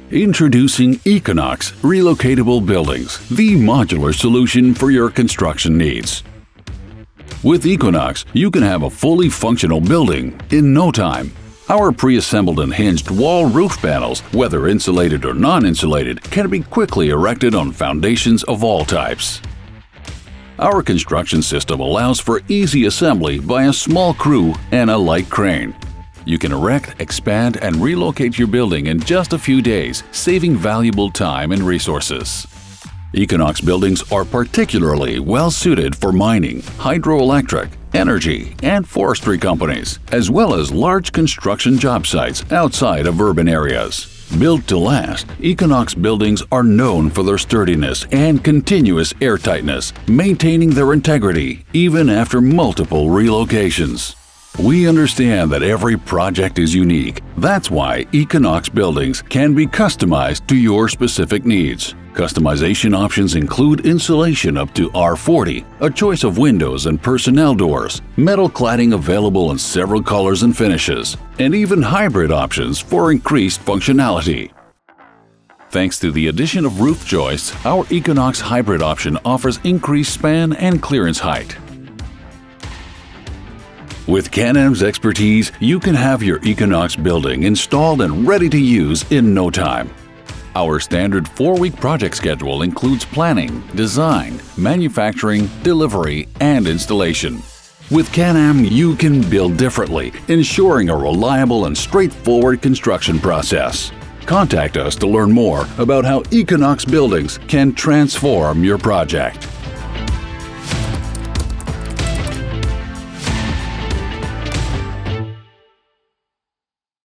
Introducing Econox Relocatable Buildings, the modular solution for your construction needs. With Econox, you can have a fully functional building in no time. Our pre-assembled and hinged wall roof panels, whether insulated or non-insulated, can be quickly erected on foundations of all types. Our construction system allows for easy assembly by a small crew and a light crane. You can erect, expand, and relocate your building in just a few days, saving valuable time and resources. Econox buildings are particularly well suited for mining, hydroelectric, energy, and forestry companies, as well as large construction job sites outside of urban areas. Built to last, Econox buildings are known for their sturdiness and continuous airtightness, maintaining their integrity even after multiple relocations. We understand that every project is unique. That's why Econox buildings can be customized to your specific needs. Customization options include insulation up to R40, a choice of windows and personnel doors, metal cladding available in several colors and finishes, and even hybrid options for increased functionality. Thanks to the addition of roof joists, our Econox hybrid option offers increased span and clearance height. With Can-Am's expertise, you can have your Econox building installed and ready to use in no time. Our standard 4-week project schedule includes planning, design, manufacturing, delivery, and installation. With Can-Am, you can build differently, ensuring a reliable and straightforward construction process. Contact us to learn more about how Econox buildings can transform your project.